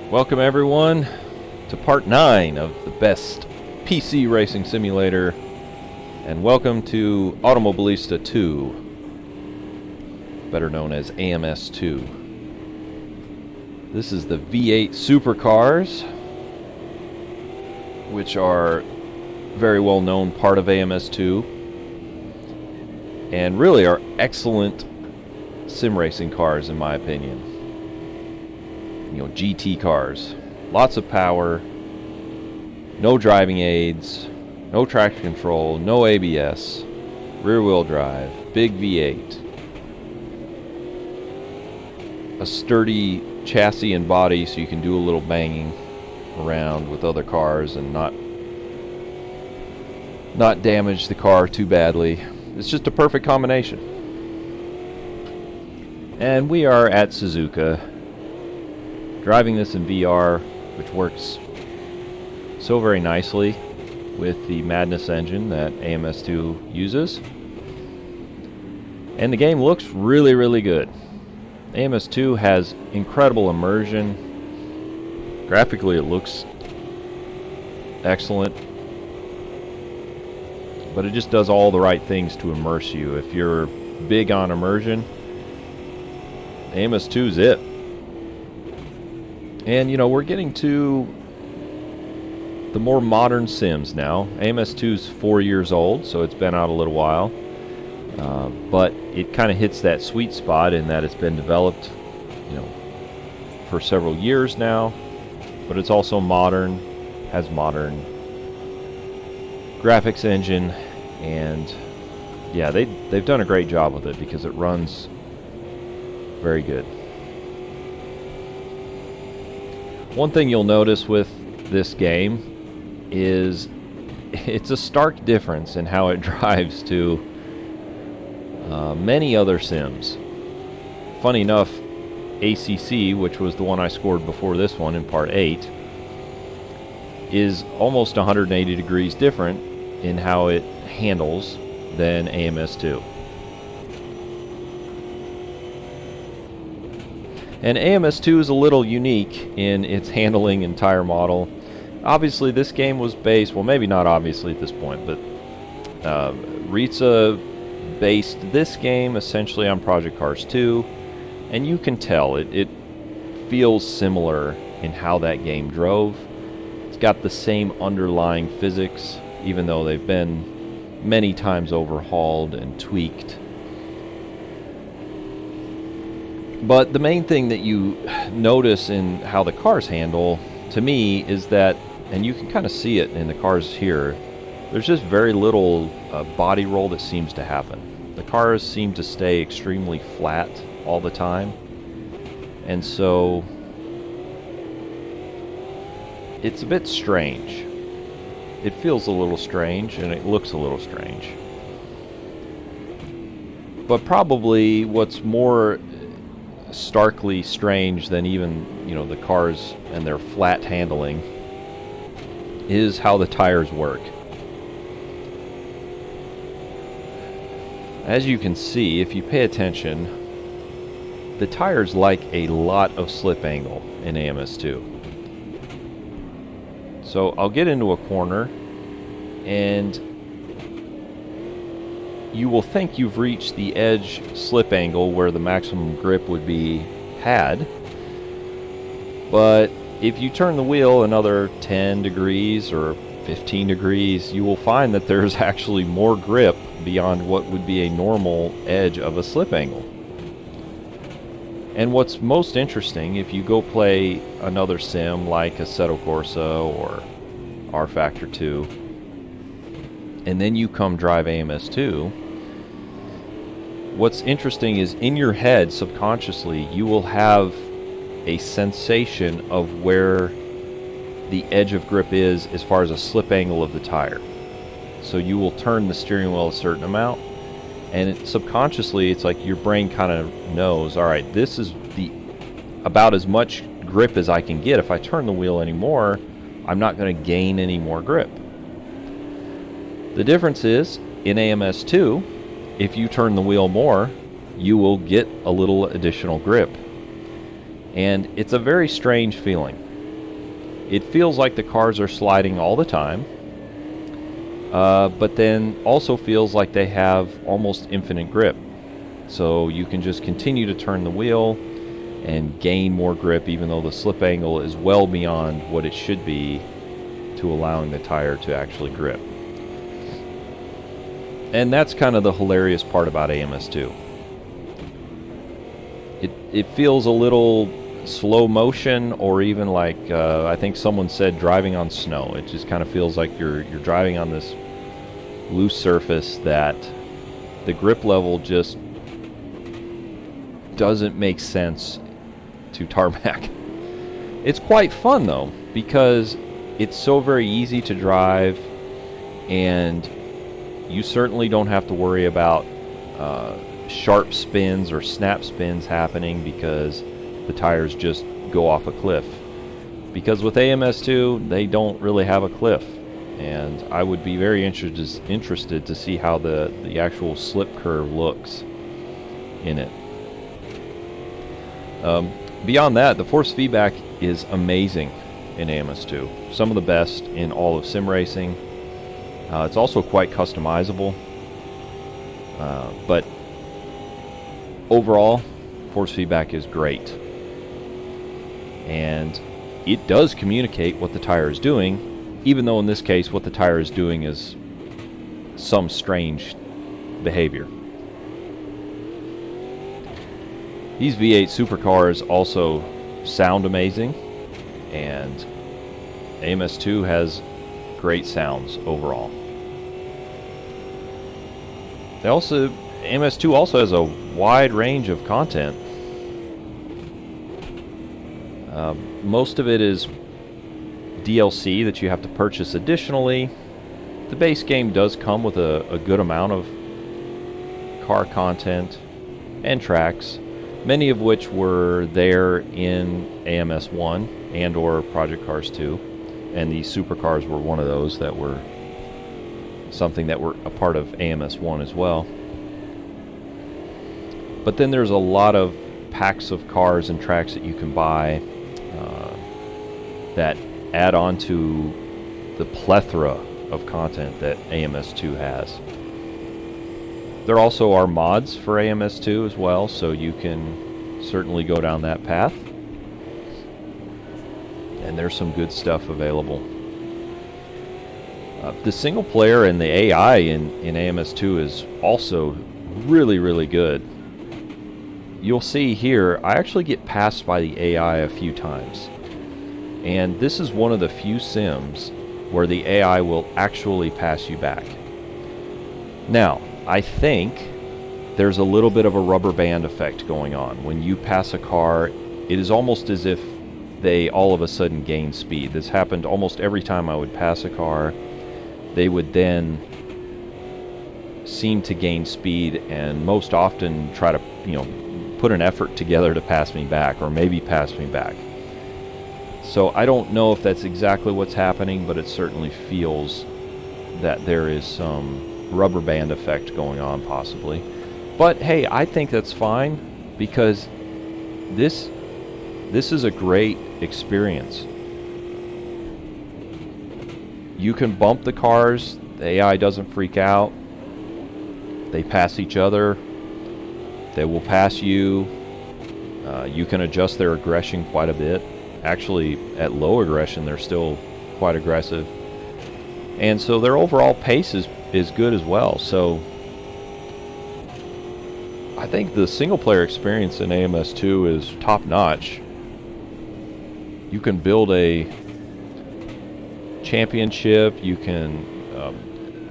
Welcome everyone to part 9 of the best PC racing simulator, and welcome to Automobilista 2, better known as AMS2. This is the V8 supercars, which are very well known part of AMS2, and really are excellent sim racing cars in my opinion. GT cars, lots of power, no driving aids, no traction control, no ABS, rear wheel drive, big V8, a sturdy chassis and body so you can do a little banging around with other cars and not damage the car too badly. It's just a perfect combination. And we are at Suzuka, driving this in VR, which works so very nicely with the Madness engine that AMS2 uses. And the game looks really, really good. AMS2 has incredible immersion. Graphically, it looks excellent. But it just does all the right things to immerse you. If you're big on immersion, AMS2 is it. And we're getting to the more modern sims now. AMS2 is 4 years old, so it's been out a little while. But it kind of hits that sweet spot in that it's been developed, for several years now. But it's also modern, has modern graphics engine, and yeah, they've done a great job with it because it runs very good. One thing you'll notice with this game is it's a stark difference in how it drives to many other sims. Funny enough, ACC, which was the one I scored before this one in part 8, is almost 180 degrees different in how it handles than AMS2. And AMS2 is a little unique in its handling and tire model. Obviously this game was based, well maybe not obviously at this point, but Ritza based this game essentially on Project Cars 2, and you can tell it feels similar in how that game drove. It's got the same underlying physics, even though they've been many times overhauled and tweaked. But the main thing that you notice in how the cars handle, to me, is that, and you can kind of see it in the cars here, there's just very little body roll that seems to happen. The cars seem to stay extremely flat all the time, and so it's a bit strange. It feels a little strange, and it looks a little strange. But probably what's more starkly strange than even the cars and their flat handling is how the tires work. As you can see, if you pay attention, the tires like a lot of slip angle in AMS2. So I'll get into a corner and you will think you've reached the edge slip angle where the maximum grip would be had, but if you turn the wheel another 10 degrees or 15 degrees, you will find that there's actually more grip beyond what would be a normal edge of a slip angle. And what's most interesting, if you go play another sim like Assetto Corsa or R Factor 2, and then you come drive AMS2, what's interesting is in your head, subconsciously, you will have a sensation of where the edge of grip is as far as a slip angle of the tire. So you will turn the steering wheel a certain amount, and subconsciously it's like your brain kind of knows, alright, this is about as much grip as I can get. If I turn the wheel anymore, I'm not going to gain any more grip. The difference is, in AMS2, if you turn the wheel more, you will get a little additional grip. And it's a very strange feeling. It feels like the cars are sliding all the time, but then also feels like they have almost infinite grip. So you can just continue to turn the wheel and gain more grip, even though the slip angle is well beyond what it should be to allowing the tire to actually grip. And that's kind of the hilarious part about AMS2. It feels a little slow motion, or even like I think someone said driving on snow. It just kind of feels like you're driving on this loose surface that the grip level just doesn't make sense to tarmac. It's quite fun though, because it's so very easy to drive, and you certainly don't have to worry about sharp spins or snap spins happening because the tires just go off a cliff. Because with AMS2, they don't really have a cliff, and I would be very interested to see how the actual slip curve looks in it. Beyond that, the force feedback is amazing in AMS2. Some of the best in all of sim racing. It's also quite customizable, but overall, force feedback is great. And it does communicate what the tire is doing, even though in this case what the tire is doing is some strange behavior. These V8 supercars also sound amazing, and AMS2 has great sounds overall. AMS2 also has a wide range of content. Most of it is DLC that you have to purchase additionally. The base game does come with a good amount of car content and tracks, many of which were there in AMS1 and or Project Cars 2, and these supercars were one of those that were something that were a part of AMS1 as well. But then there's a lot of packs of cars and tracks that you can buy that add on to the plethora of content that AMS2 has. There also are mods for AMS2 as well, so you can certainly go down that path. And there's some good stuff available. The single player and the AI in AMS2 is also really, really good. You'll see here, I actually get passed by the AI a few times. And this is one of the few sims where the AI will actually pass you back. Now, I think there's a little bit of a rubber band effect going on. When you pass a car, it is almost as if they all of a sudden gain speed. This happened almost every time I would pass a car. They would then seem to gain speed and most often try to, put an effort together to pass me back, or maybe pass me back. So I don't know if that's exactly what's happening, but it certainly feels that there is some rubber band effect going on possibly. But hey, I think that's fine, because this is a great experience. You can bump the cars, the AI doesn't freak out. They pass each other. They will pass you. You can adjust their aggression quite a bit. Actually, at low aggression, they're still quite aggressive. And so their overall pace is good as well. So I think the single player experience in AMS2 is top notch. You can build a championship. You can,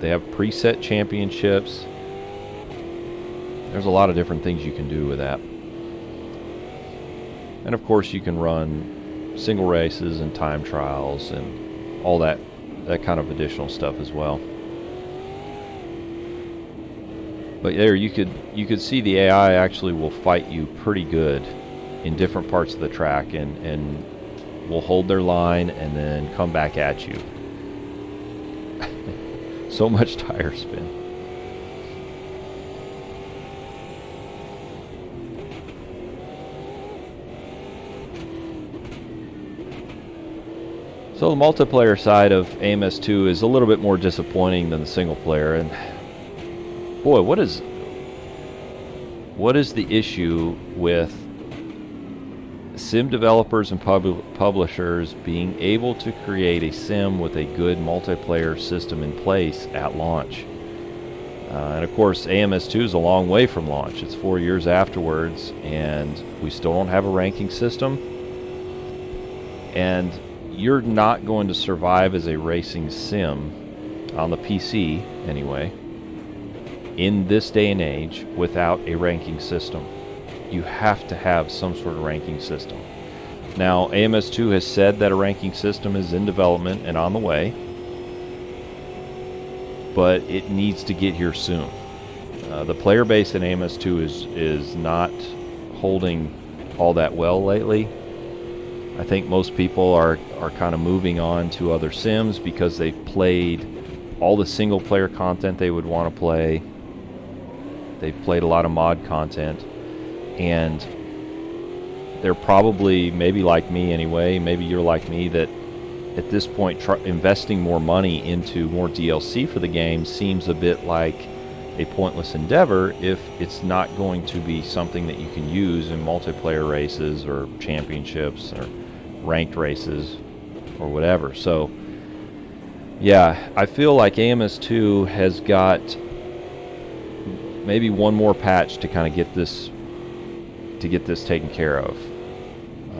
they have preset championships. There's a lot of different things you can do with that. And of course you can run single races and time trials and all that kind of additional stuff as well. But there you could see the AI actually will fight you pretty good in different parts of the track, and will hold their line and then come back at you. So much tire spin. So the multiplayer side of AMS2 is a little bit more disappointing than the single player, and boy, what is the issue with sim developers and publishers being able to create a sim with a good multiplayer system in place at launch? And of course, AMS2 is a long way from launch. It's 4 years afterwards, and we still don't have a ranking system. And you're not going to survive as a racing sim, on the PC anyway, in this day and age without a ranking system. You have to have some sort of ranking system. Now, AMS2 has said that a ranking system is in development and on the way, but it needs to get here soon. The player base in AMS2 is not holding all that well lately. I think most people are kind of moving on to other sims because they've played all the single player content they would want to play. They've played a lot of mod content, and they're probably, maybe like me anyway, maybe you're like me, that at this point investing more money into more DLC for the game seems a bit like a pointless endeavor if it's not going to be something that you can use in multiplayer races or championships or ranked races or whatever. So yeah, I feel like AMS2 has got maybe one more patch to kind of get this taken care of,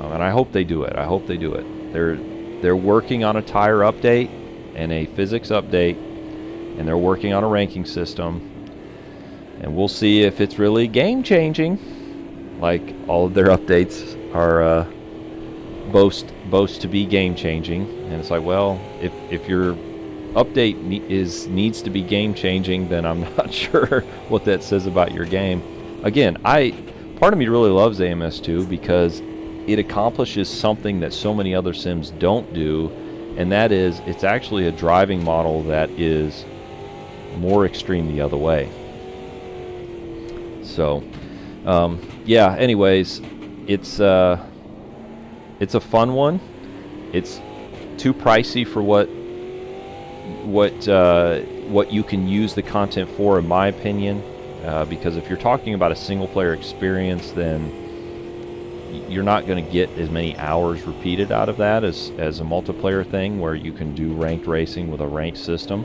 and I hope they do it. I hope they do it. They're working on a tire update and a physics update, and they're working on a ranking system, and we'll see if it's really game changing, like all of their updates are boast to be game changing. And it's like, well, if your update needs to be game changing, then I'm not sure what that says about your game. Again, part of me really loves AMS2 because it accomplishes something that so many other sims don't do, and that is it's actually a driving model that is more extreme the other way. So yeah, anyways, it's a fun one. It's too pricey for what you can use the content for, in my opinion, because if you're talking about a single player experience, then you're not going to get as many hours repeated out of that as a multiplayer thing where you can do ranked racing with a ranked system.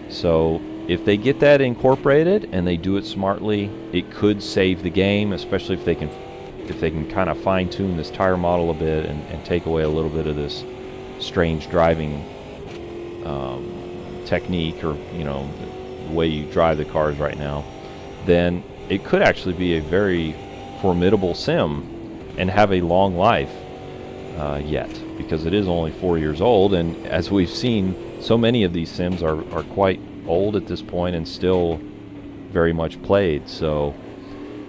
So if they get that incorporated and they do it smartly, it could save the game, especially if they can kind of fine-tune this tire model a bit and take away a little bit of this strange driving technique, or the way you drive the cars right now. Then it could actually be a very formidable sim and have a long life yet, because it is only 4 years old, and as we've seen, so many of these sims are quite old at this point and still very much played. So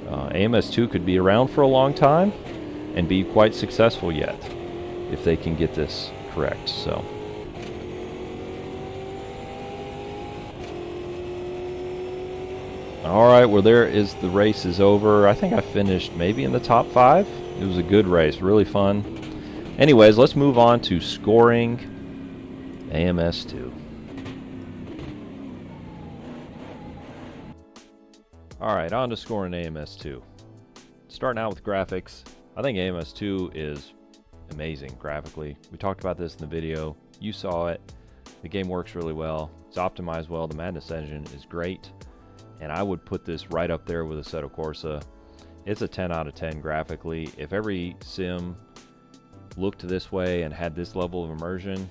AMS2 could be around for a long time and be quite successful yet if they can get this correct. So alright, well, there is, the race is over. I think I finished maybe in the top 5. It was a good race, really fun. Anyways, let's move on to scoring AMS2. Alright, on to scoring AMS2. Starting out with graphics, I think AMS2 is amazing graphically. We talked about this in the video. You saw it. The game works really well. It's optimized well. The Madness engine is great. And I would put this right up there with Assetto Corsa. It's a 10 out of 10 graphically. If every sim looked this way and had this level of immersion,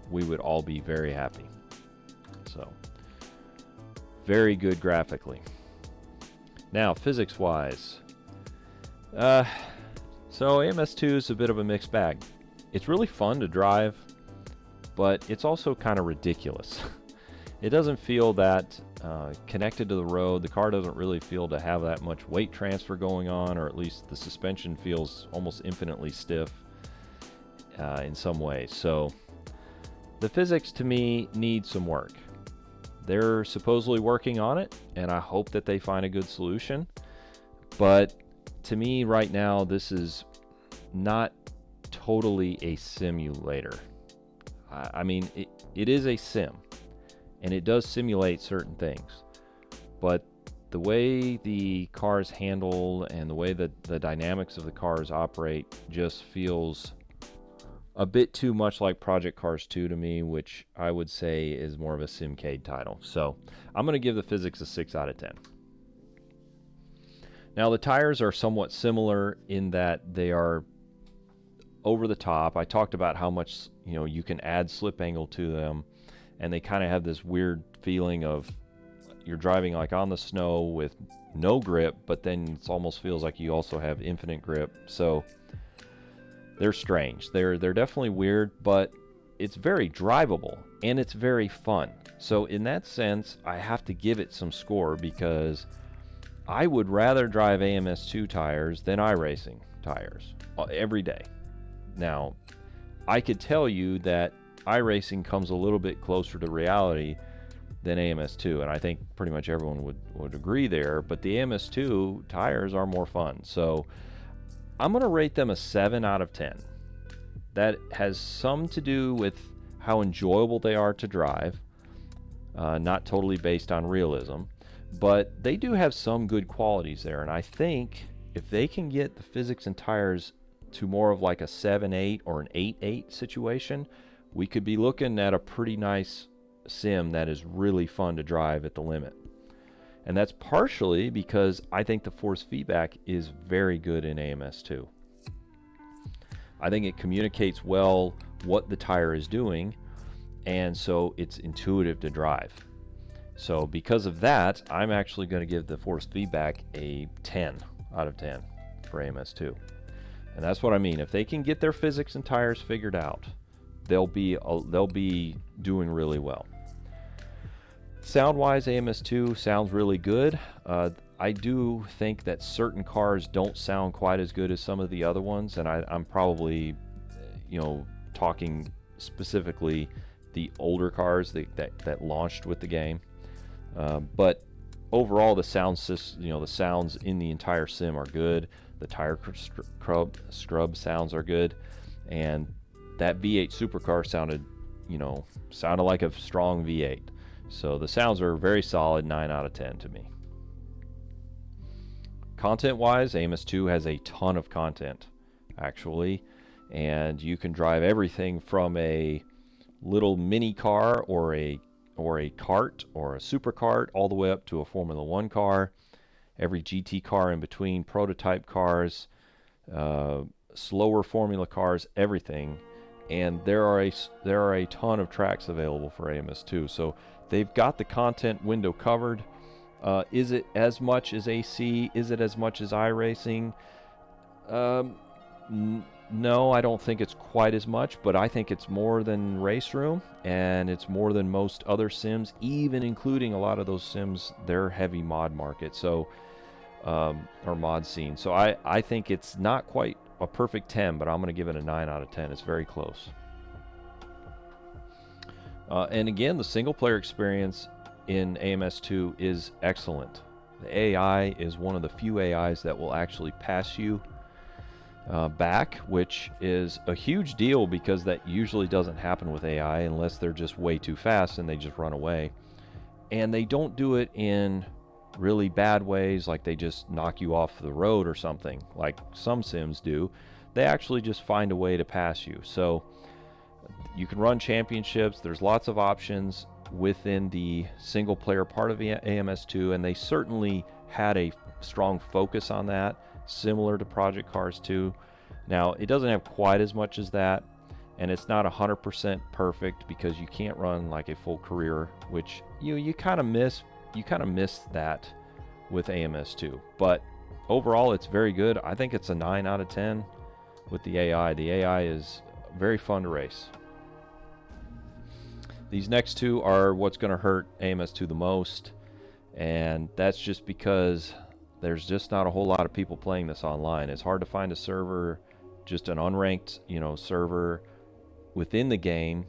we would all be very happy. So, very good graphically. Now, physics-wise. So AMS2 is a bit of a mixed bag. It's really fun to drive, but it's also kind of ridiculous. It doesn't feel that connected to the road. The car doesn't really feel to have that much weight transfer going on, or at least the suspension feels almost infinitely stiff in some ways. So the physics, to me, need some work. They're supposedly working on it, and I hope that they find a good solution. But to me right now, this is not totally a simulator. I mean, it is a sim, and it does simulate certain things, but the way the cars handle and the way that the dynamics of the cars operate just feels a bit too much like Project Cars 2 to me, which I would say is more of a simcade title. So I'm going to give the physics a 6 out of 10. Now the tires are somewhat similar in that they are over the top. I talked about how much you can add slip angle to them, and they kind of have this weird feeling of you're driving like on the snow with no grip, but then it almost feels like you also have infinite grip. So they're strange. They're definitely weird, but it's very drivable and it's very fun. So in that sense, I have to give it some score, because I would rather drive AMS2 tires than iRacing tires every day. Now, I could tell you that iRacing comes a little bit closer to reality than AMS2, and I think pretty much everyone would agree there, but the AMS2 tires are more fun. So I'm going to rate them a 7 out of 10. That has some to do with how enjoyable they are to drive, not totally based on realism, but they do have some good qualities there, and I think if they can get the physics and tires to more of like a 7-8 or an 8-8 situation, we could be looking at a pretty nice sim that is really fun to drive at the limit. And that's partially because I think the force feedback is very good in AMS2. I think it communicates well what the tire is doing, and so it's intuitive to drive. So because of that, I'm actually going to give the force feedback a 10 out of 10 for AMS2. And that's what I mean. If they can get their physics and tires figured out, they'll be doing really well. Sound-wise, AMS2 sounds really good. I do think that certain cars don't sound quite as good as some of the other ones, and I'm probably, talking specifically the older cars that launched with the game. But overall, the sounds in the entire sim are good. The tire scrub sounds are good, and that V8 supercar sounded like a strong V8. So the sounds are very solid, 9 out of 10 to me. Content-wise, AMS2 has a ton of content, actually, and you can drive everything from a little mini car or a kart or a super kart all the way up to a Formula One car, every GT car in between, prototype cars, slower formula cars, everything. And there are a ton of tracks available for AMS2, so they've got the content window covered. Is it as much as AC? Is it as much as iRacing? No, I don't think it's quite as much, but I think it's more than Race Room, and it's more than most other sims, even including a lot of those sims, their heavy mod market, so or mod scene. So I think it's not quite a perfect 10, but I'm going to give it a 9 out of 10. It's very close. And again, the single player experience in AMS2 is excellent. The AI is one of the few AIs that will actually pass you back, which is a huge deal, because that usually doesn't happen with AI unless they're just way too fast and they just run away. And they don't do it in really bad ways, like they just knock you off the road or something like some sims do. They actually just find a way to pass you. So you can run championships. There's lots of options within the single player part of AMS2, and they certainly had a strong focus on that, similar to Project Cars 2. Now, it doesn't have quite as much as that, and it's not 100% perfect, because you can't run like a full career, which you kind of miss that with AMS2. But overall, it's very good. I think it's a 9 out of 10 with the AI. The AI is very fun to race. These next two are what's going to hurt AMS2 the most, and that's just because there's just not a whole lot of people playing this online. It's hard to find a server, just an unranked, server within the game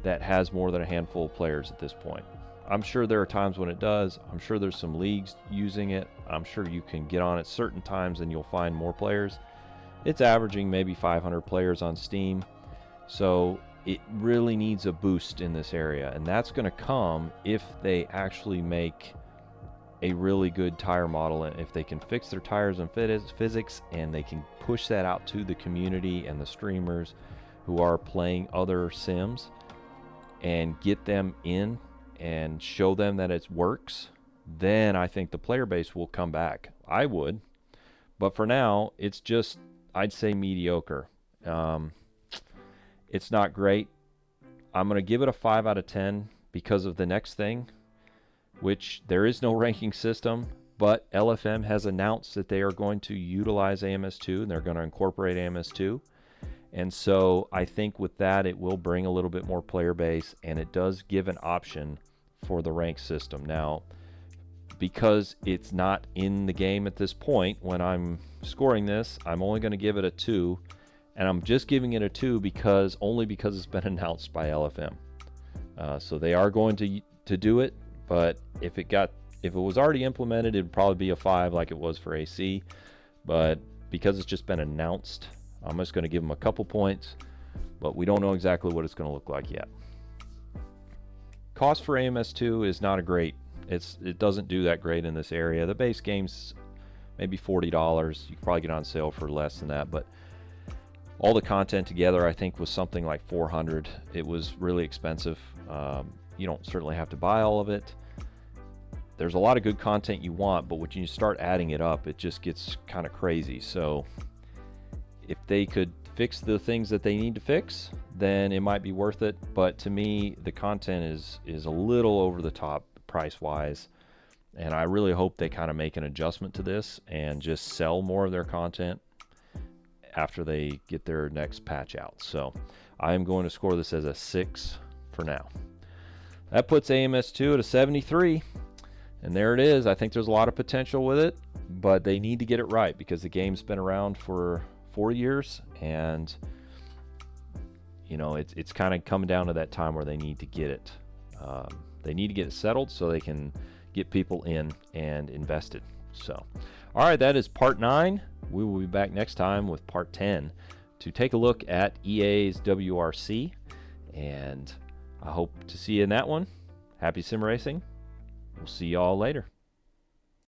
that has more than a handful of players at this point. I'm sure there are times when it does. I'm sure there's some leagues using it. I'm sure you can get on at certain times and you'll find more players. It's averaging maybe 500 players on Steam. So it really needs a boost in this area, and that's going to come if they actually make a really good tire model, and if they can fix their tires and physics, and they can push that out to the community and the streamers who are playing other sims and get them in and show them that it works, then I think the player base will come back. I would. But for now, it's just, I'd say, mediocre. It's not great. I'm going to give it a 5 out of 10 because of the next thing, which there is no ranking system, but LFM has announced that they are going to utilize AMS2 and they're going to incorporate AMS2. And so I think with that, it will bring a little bit more player base, and it does give an option for the rank system. Now, because it's not in the game at this point, when I'm scoring this, I'm only going to give it a 2, and I'm just giving it a 2 because it's been announced by LFM. So they are going to do it, but if it was already implemented, it would probably be a 5 like it was for AC. But because it's just been announced, I'm just going to give them a couple points, but we don't know exactly what it's going to look like yet. Cost for AMS2 is not a great. It doesn't do that great in this area. The base game's maybe $40. You can probably get on sale for less than that, but all the content together, I think, was something like $400. It was really expensive. You don't certainly have to buy all of it. There's a lot of good content you want, but when you start adding it up, it just gets kind of crazy. So if they could fix the things that they need to fix, then it might be worth it. But to me, the content is a little over the top price-wise, and I really hope they kind of make an adjustment to this and just sell more of their content after they get their next patch out. So I am going to score this as a 6 for now. That puts AMS2 at a 73, and there it is. I think there's a lot of potential with it, but they need to get it right because the game's been around for 4 years, and you know, it's kind of coming down to that time where they need to get it. They need to get it settled so they can get people in and invested. So, all right, that is part 9. We will be back next time with part 10 to take a look at EA's WRC, and I hope to see you in that one. Happy sim racing. We'll see y'all later.